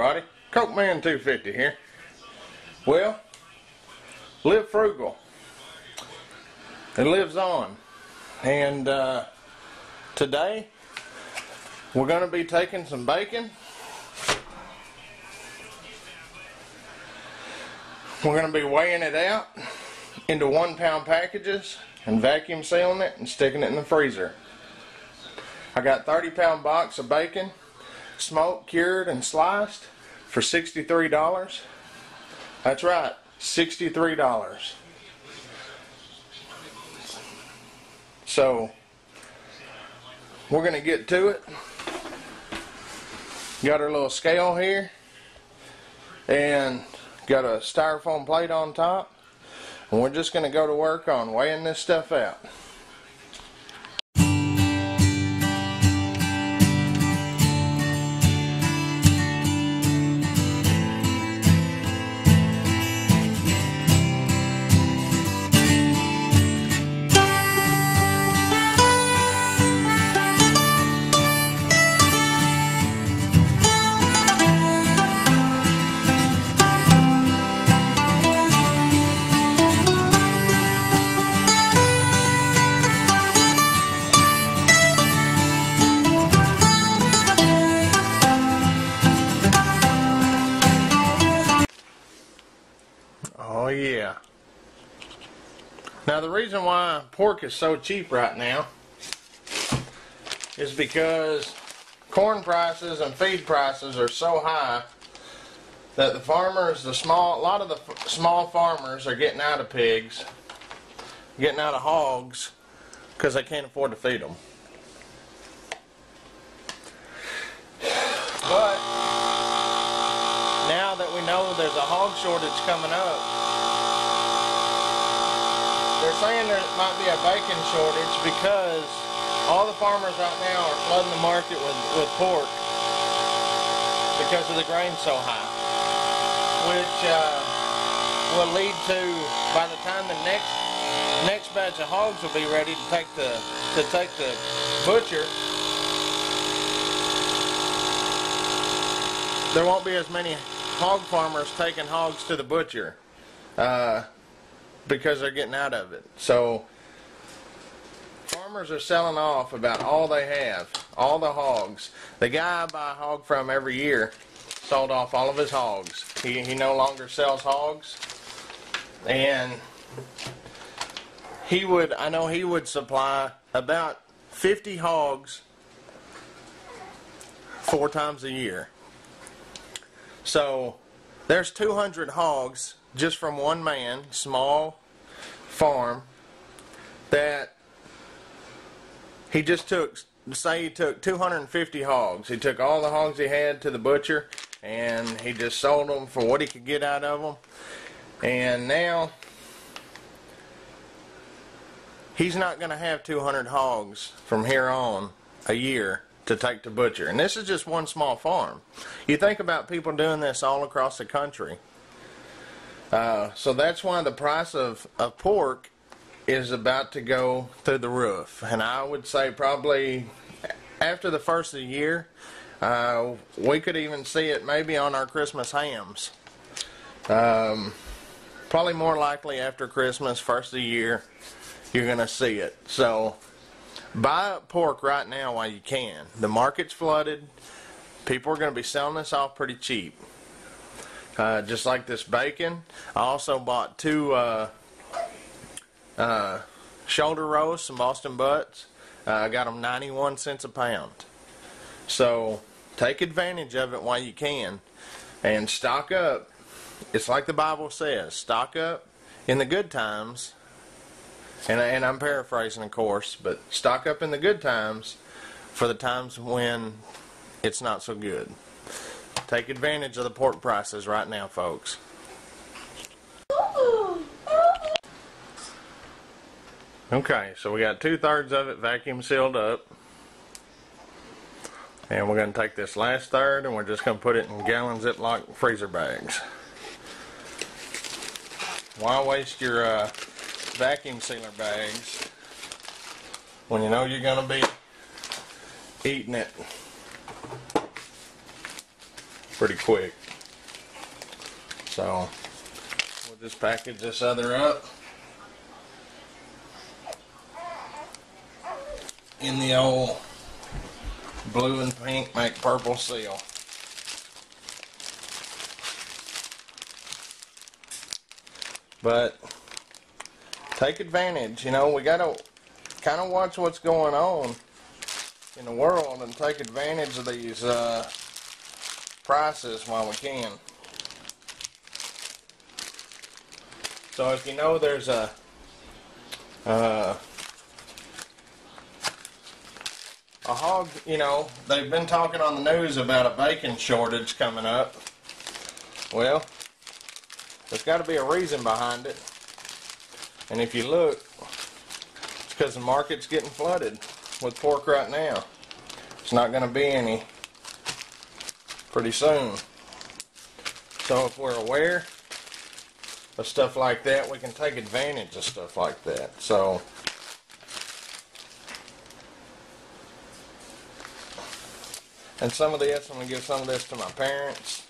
everybody. Coke Man 250 here. Well, live frugal. It lives on. And today we're going to be taking some bacon. We're going to be weighing it out into 1 pound packages and vacuum sealing it and sticking it in the freezer. I got 30-pound box of bacon, smoked, cured, and sliced for $63. That's right, $63. So, we're going to get to it. Got our little scale here, and got a styrofoam plate on top. And we're just going to go to work on weighing this stuff out. Oh yeah. Now the reason why pork is so cheap right now is because corn prices and feed prices are so high that the farmers, a lot of the small farmers are getting out of pigs, getting out of hogs because they can't afford to feed them. But now that we know there's a hog shortage coming up, they're saying there might be a bacon shortage because all the farmers right now are flooding the market with pork because of the grain so high, which will lead to, by the time the next batch of hogs will be ready to take the butcher, there won't be as many hog farmers taking hogs to the butcher because they're getting out of it. So farmers are selling off about all they have, all the hogs. The guy I buy a hog from every year sold off all of his hogs. He no longer sells hogs, and I know he would supply about 50 hogs 4 times a year. So there's 200 hogs just from one man, small farm, that he just took, say he took 250 hogs. He took all the hogs he had to the butcher and he just sold them for what he could get out of them. And now he's not going to have 200 hogs from here on a year to take to butcher. And this is just one small farm. You think about people doing this all across the country. So that's why the price of pork is about to go through the roof. And I would say probably after the first of the year, we could even see it maybe on our Christmas hams. Probably more likely after Christmas, first of the year, you're going to see it. So buy up pork right now while you can. The market's flooded. People are going to be selling this off pretty cheap. Just like this bacon. I also bought 2 shoulder roasts, some Boston butts. I got them 91 cents a pound. So take advantage of it while you can and stock up. It's like the Bible says, stock up in the good times. And I'm paraphrasing, of course, but stock up in the good times for the times when it's not so good. Take advantage of the pork prices right now, folks. Okay, so we got 2/3 of it vacuum sealed up. And we're going to take this last third and we're just going to put it in gallon Ziploc freezer bags. Why waste your vacuum sealer bags when you know you're going to be eating it? pretty quick. So we'll just package this other up in the old blue and pink make purple seal. But take advantage, you know, we gotta kind of watch what's going on in the world and take advantage of these prices while we can. So if you know there's a hog, you know, they've been talking on the news about a bacon shortage coming up. Well, there's got to be a reason behind it. And if you look, it's because the market's getting flooded with pork right now. It's not going to be any pretty soon. So if we're aware of stuff like that, we can take advantage of stuff like that. So and some of this, I'm going to give some of this to my parents.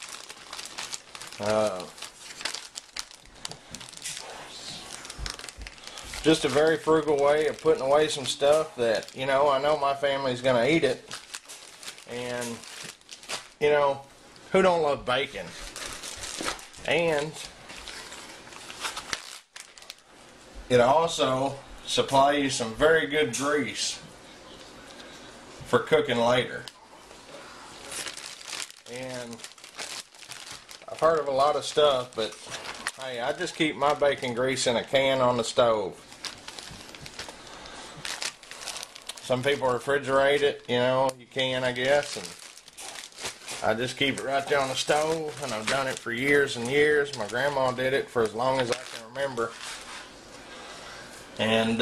Just a very frugal way of putting away some stuff that, you know, I know my family's going to eat it. And, you know, who don't love bacon? And it also supplies you some very good grease for cooking later. And I've heard of a lot of stuff, but hey, I just keep my bacon grease in a can on the stove. Some people refrigerate it, you know, you can, I guess, and I just keep it right there on the stove, and I've done it for years and years. My grandma did it for as long as I can remember. And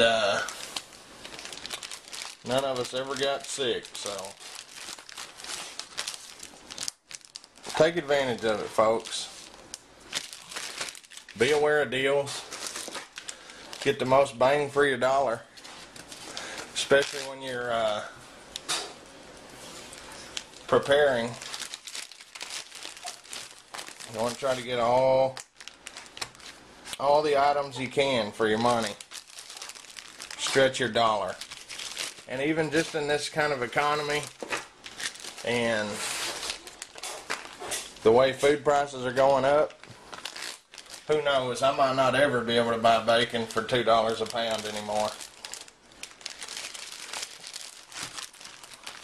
none of us ever got sick, so take advantage of it, folks. Be aware of deals. Get the most bang for your dollar, especially when you're preparing. You want to try to get all the items you can for your money. Stretch your dollar. And even just in this kind of economy and the way food prices are going up, who knows, I might not ever be able to buy bacon for $2 a pound anymore.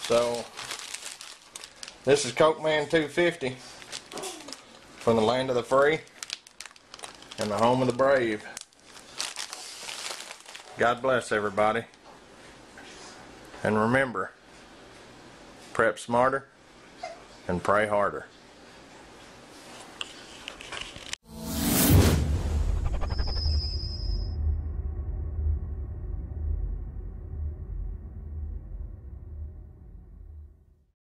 So this is Coke Man 250 from the land of the free and the home of the brave. God bless everybody. And remember, prep smarter and pray harder.